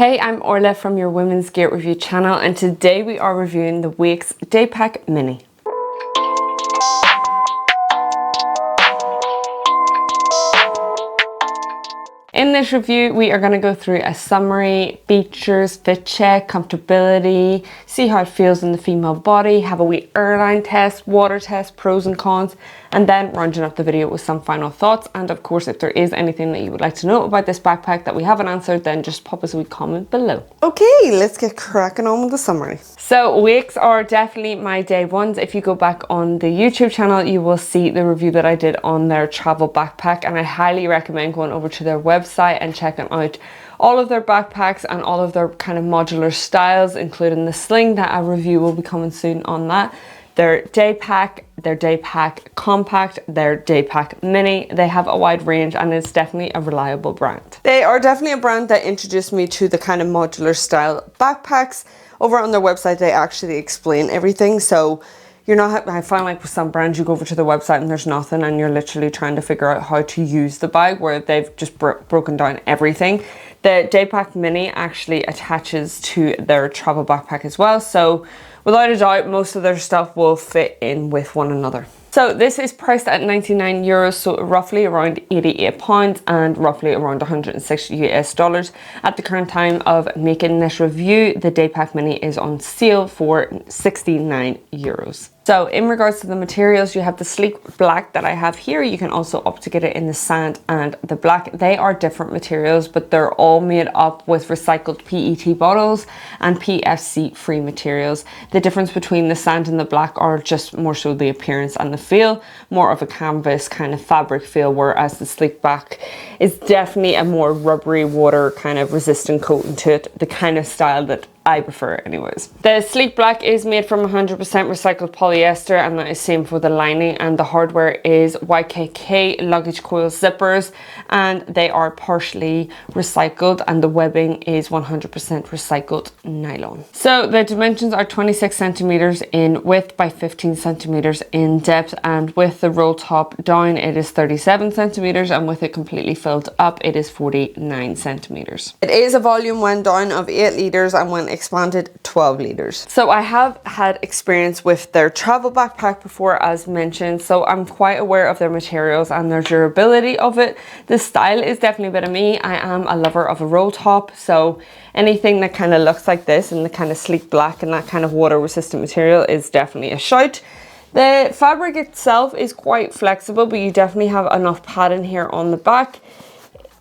Hey, I'm Orla from your Women's Gear Review channel, and today we are reviewing the Wayks Day Pack Mini. In this review, we are going to go through a summary, features, fit check, comfortability, see how it feels in the female body, have a wee airline test, water test, pros and cons, and then rounding up the video with some final thoughts. And of course, if there is anything that you would like to know about this backpack that we haven't answered, then just pop us a wee comment below. Okay, let's get cracking on with the summary. So Wayks are definitely my day ones. If you go back on the YouTube channel, you will see the review that I did on their travel backpack, and I highly recommend going over to their website and checking out all of their backpacks and all of their kind of modular styles, including the sling that a review will be coming soon on that. Their day pack, their day pack compact, their day pack mini. They have a wide range and it's definitely a reliable brand. They are definitely a brand that introduced me to the kind of modular style backpacks. Over on their website, they actually explain everything. So you're not, I find like with some brands, you go over to the website and there's nothing and you're literally trying to figure out how to use the bag, where they've just broken down everything. The Day Pack Mini actually attaches to their travel backpack as well. So without a doubt, most of their stuff will fit in with one another. So this is priced at 99 euros, so roughly around 88 pounds and roughly around 106 US dollars. At the current time of making this review, the Day Pack Mini is on sale for 69 euros. So in regards to the materials, you have the sleek black that I have here. You can also opt to get it in the sand and the black. They are different materials, but they're all made up with recycled PET bottles and PFC free materials. The difference between the sand and the black are just more so the appearance and the feel, more of a canvas kind of fabric feel, whereas the sleek black is definitely a more rubbery, water kind of resistant coating to it, the kind of style that I prefer anyways. The sleek black is made from 100% recycled polyester, and that is same for the lining, and the hardware is YKK luggage coil zippers, and they are partially recycled, and the webbing is 100% recycled nylon. So the dimensions are 26 centimeters in width by 15 centimeters in depth, and with the roll top down it is 37 centimeters, and with it completely filled up it is 49 centimeters. It is a volume when down of 8 liters and when expanded 12 liters. So I have had experience with their travel backpack before, as mentioned, so I'm quite aware of their materials and their durability of it. The style is definitely a bit of me. I am a lover of a roll top, so anything that kind of looks like this and the kind of sleek black and that kind of water resistant material is definitely a shout. The fabric itself is quite flexible, but you definitely have enough padding here on the back.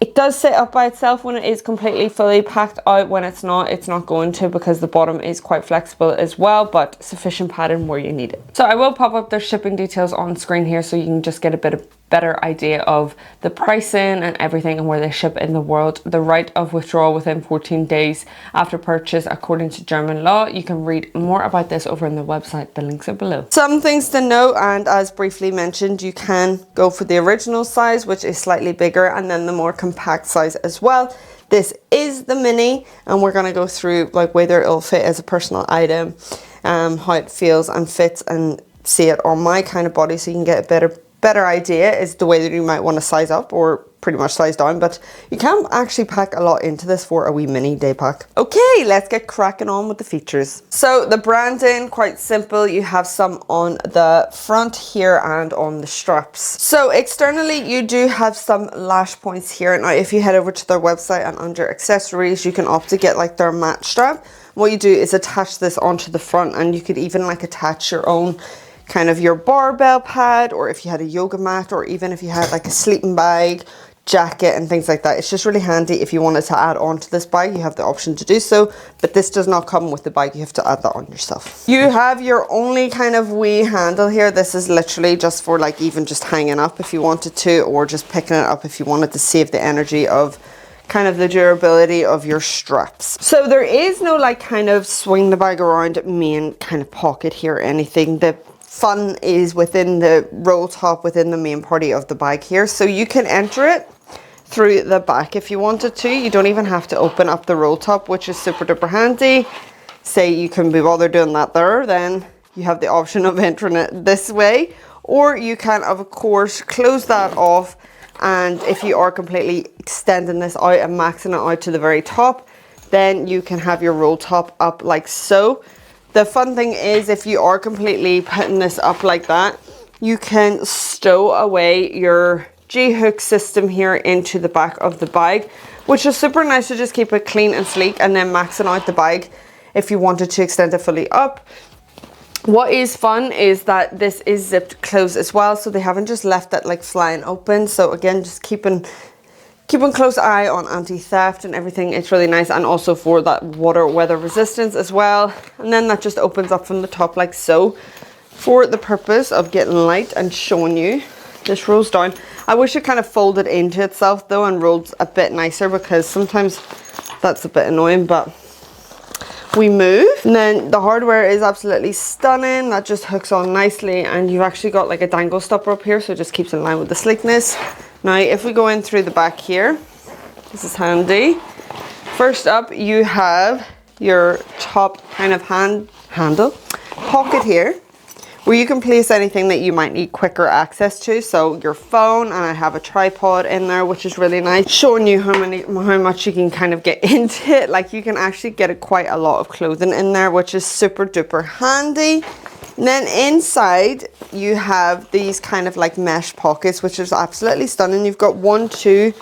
It does sit up by itself when it is completely fully packed out. When it's not going to, because the bottom is quite flexible as well, but sufficient padding where you need it. So I will pop up their shipping details on screen here so you can just get a better idea of the pricing and everything and where they ship in the world. The right of withdrawal within 14 days after purchase according to German law. You can read more about this over on the website. The links are below. Some things to note, and as briefly mentioned, you can go for the original size, which is slightly bigger, and then the more compact size as well. This is the mini, and we're going to go through like whether it'll fit as a personal item, how it feels and fits, and see it on my kind of body so you can get a better idea is the way that you might want to size up or pretty much size down, but you can actually pack a lot into this for a wee mini day pack. Okay, let's get cracking on with the features. So the branding, quite simple. You have some on the front here and on the straps. So externally, you do have some lash points here. Now, if you head over to their website and under accessories, you can opt to get like their matte strap. What you do is attach this onto the front, and you could even like attach your own kind of your barbell pad, or if you had a yoga mat, or even if you had like a sleeping bag, jacket and things like that. It's just really handy if you wanted to add on to this bag. You have the option to do so, but this does not come with the bag. You have to add that on yourself. You have your only kind of wee handle here. This is literally just for like even just hanging up if you wanted to, or just picking it up if you wanted to save the energy of kind of the durability of your straps. So there is no like kind of swing the bag around main kind of pocket here or anything. The fun is within the roll top, within the main party of the bag here. So you can enter it through the back if you wanted to. You don't even have to open up the roll top, which is super duper handy. Say you can be bothered doing that there, then you have the option of entering it this way, or you can of course close that off, and if you are completely extending this out and maxing it out to the very top, then you can have your roll top up like so. The fun thing is, if you are completely putting this up like that, you can stow away your G-hook system here into the back of the bag, which is super nice to just keep it clean and sleek, and then maxing out the bag if you wanted to extend it fully up. What is fun is that this is zipped closed as well, so they haven't just left it like flying open. So again, just keeping close eye on anti-theft and everything. It's really nice, and also for that water weather resistance as well. And then that just opens up from the top like so, for the purpose of getting light and showing you. This rolls down. I wish it kind of folded into itself though and rolled a bit nicer, because sometimes that's a bit annoying, but we move. And then the hardware is absolutely stunning. That just hooks on nicely, and you've actually got like a dangle stopper up here, so it just keeps in line with the sleekness. Now if we go in through the back here, this is handy. First up, you have your top kind of handle pocket here, where you can place anything that you might need quicker access to. So your phone, and I have a tripod in there, which is really nice, showing you how much you can kind of get into it. Like, you can actually get quite a lot of clothing in there, which is super duper handy. And then inside you have these kind of like mesh pockets, which is absolutely stunning. You've got 1, 2,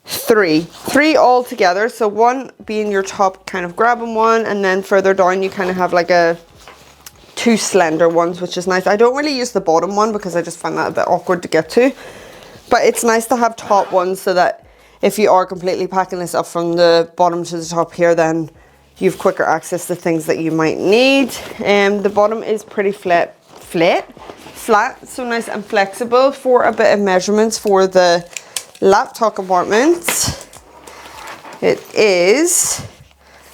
3 all together. So one being your top kind of grabbing one, and then further down you kind of have like a 2 slender ones, which is nice. I don't really use the bottom one because I just find that a bit awkward to get to, but it's nice to have top ones so that if you are completely packing this up from the bottom to the top here, then you've quicker access to things that you might need. The bottom is pretty flat, so nice and flexible. For a bit of measurements for the laptop compartment, it is,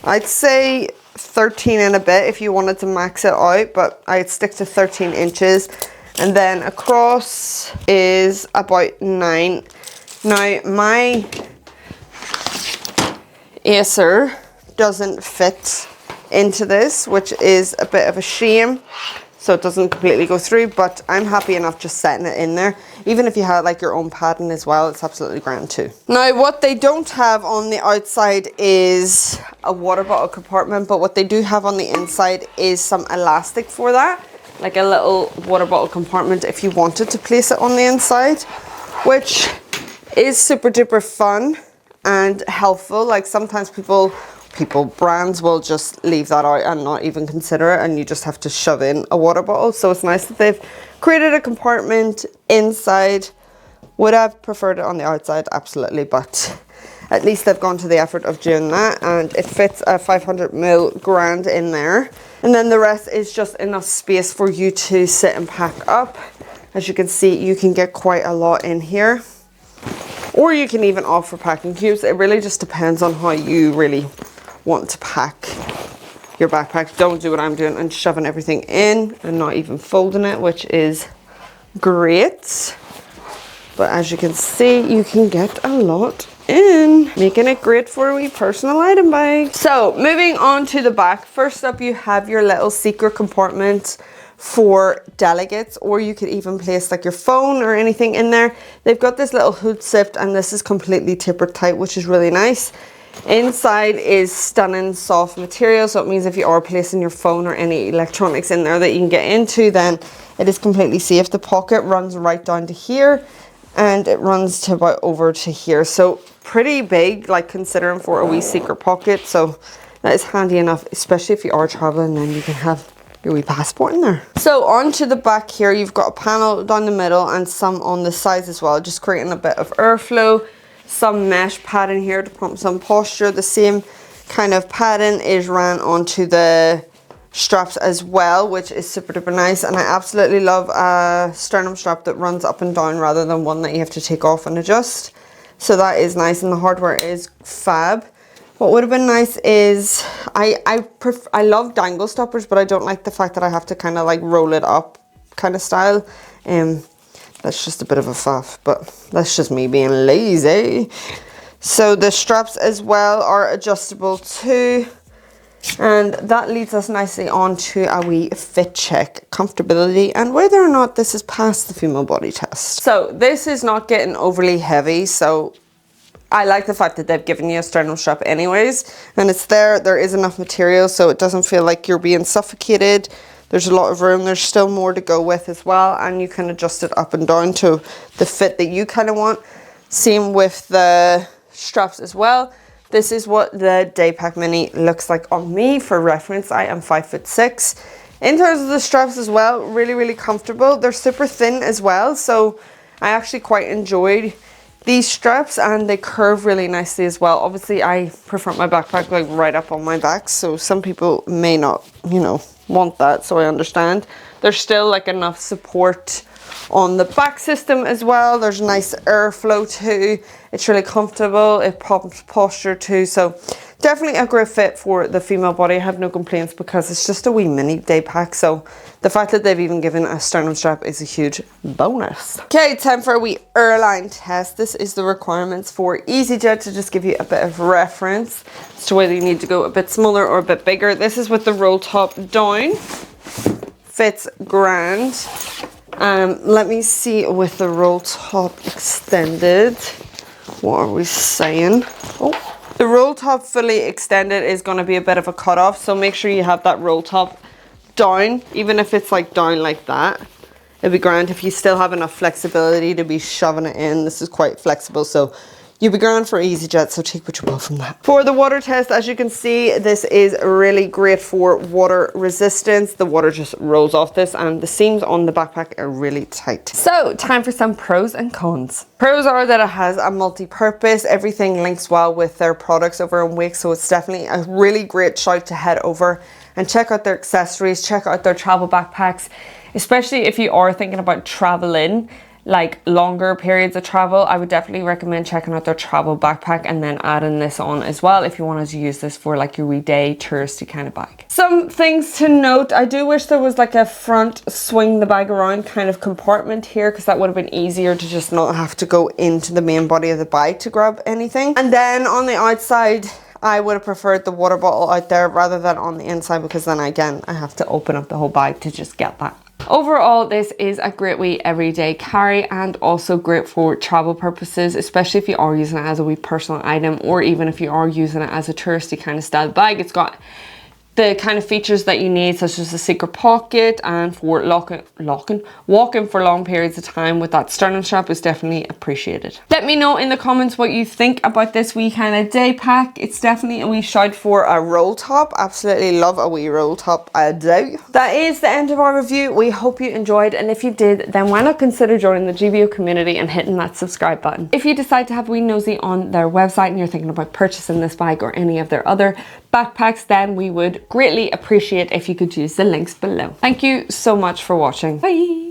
I'd say 13 and a bit if you wanted to max it out, but I'd stick to 13 inches. And then across is about 9. Now my Acer doesn't fit into this, which is a bit of a shame, so it doesn't completely go through, but I'm happy enough just setting it in there. Even if you had like your own padding as well, it's absolutely grand too. Now what they don't have on the outside is a water bottle compartment, but what they do have on the inside is some elastic for that, like a little water bottle compartment if you wanted to place it on the inside, which is super duper fun and helpful. Like, sometimes brands will just leave that out and not even consider it, and you just have to shove in a water bottle. So it's nice that they've created a compartment inside. Would have preferred it on the outside, absolutely, but at least they've gone to the effort of doing that, and it fits a 500ml grand in there. And then the rest is just enough space for you to sit and pack up. As you can see, you can get quite a lot in here, or you can even opt for packing cubes. It really just depends on how you really want to pack your backpack. Don't do what I'm doing and shoving everything in and not even folding it, which is great. But as you can see, you can get a lot in, making it great for a wee personal item bag. So moving on to the back, first up you have your little secret compartment for delegates, or you could even place like your phone or anything in there. They've got this little hood zipped, and this is completely tapered tight, which is really nice. Inside is stunning soft material, so it means if you are placing your phone or any electronics in there that you can get into, then it is completely safe. The pocket runs right down to here, and it runs to about over to here, so pretty big, like considering for a wee secret pocket. So that is handy enough, especially if you are traveling, then you can have your wee passport in there. So onto the back here, you've got a panel down the middle and some on the sides as well, just creating a bit of airflow. Some mesh padding here to pump some posture. The same kind of padding is ran onto the straps as well, which is super duper nice. And I absolutely love a sternum strap that runs up and down rather than one that you have to take off and adjust. So that is nice, and the hardware is fab. What would have been nice is, I love dangle stoppers, but I don't like the fact that I have to kind of like roll it up kind of style. That's just a bit of a faff, but that's just me being lazy. So the straps as well are adjustable too. And that leads us nicely on to a wee fit check, comfortability, and whether or not this has passed the female body test. So this is not getting overly heavy, so I like the fact that they've given you a sternum strap anyways, and it's there is enough material so it doesn't feel like you're being suffocated. There's a lot of room, there's still more to go with as well, and you can adjust it up and down to the fit that you kind of want. Same with the straps as well. This is what the Day Pack Mini looks like on me. For reference, I am 5'6". In terms of the straps as well, really comfortable. They're super thin as well, so I actually quite enjoyed these straps, and they curve really nicely as well. Obviously, I prefer my backpack like right up on my back, so some people may not, you know, want that, so I understand. There's still like enough support on the back system as well. There's nice airflow too. It's really comfortable. It pops posture too, so definitely a great fit for the female body. I have no complaints because it's just a wee mini day pack, so the fact that they've even given a sternum strap is a huge bonus. Okay, time for a wee Airline test. This is the requirements for EasyJet, to just give you a bit of reference as to whether you need to go a bit smaller or a bit bigger. This is with the roll top down. Fits grand. Let me see with the roll top extended. What are we saying? Oh, the roll top fully extended is going to be a bit of a cut off, so make sure you have that roll top down, even if it's like down like that. It'd be grand if you still have enough flexibility to be shoving it in. This is quite flexible, so you'll be grand for EasyJet, so take what you will from that. For the water test, as you can see, this is really great for water resistance. The water just rolls off this, and the seams on the backpack are really tight. So, time for some pros and cons. Pros are that it has a multi-purpose. Everything links well with their products over on Wayks, so it's definitely a really great shout to head over and check out their accessories, check out their travel backpacks, especially if you are thinking about traveling, like longer periods of travel. I would definitely recommend checking out their travel backpack and then adding this on as well if you wanted to use this for like your weekday touristy kind of bag. Some things to note: I do wish there was like a front swing the bag around kind of compartment here, because that would have been easier to just not have to go into the main body of the bag to grab anything. And then on the outside, I would have preferred the water bottle out there rather than on the inside, because then again I have to open up the whole bag to just get that. Overall, this is a great wee everyday carry, and also great for travel purposes, especially if you are using it as a wee personal item, or even if you are using it as a touristy kind of style bag. It's got the kind of features that you need, such as a secret pocket, and for walking for long periods of time with that sternum strap is definitely appreciated. Let me know in the comments what you think about this wee kind of day pack. It's definitely a wee shout for a roll top. Absolutely love a wee roll top, I do. That is the end of our review. We hope you enjoyed, and if you did, then why not consider joining the GBO community and hitting that subscribe button. If you decide to have a wee nosy on their website and you're thinking about purchasing this bag or any of their other backpacks, then we would greatly appreciate if you could use the links below. Thank you so much for watching. Bye.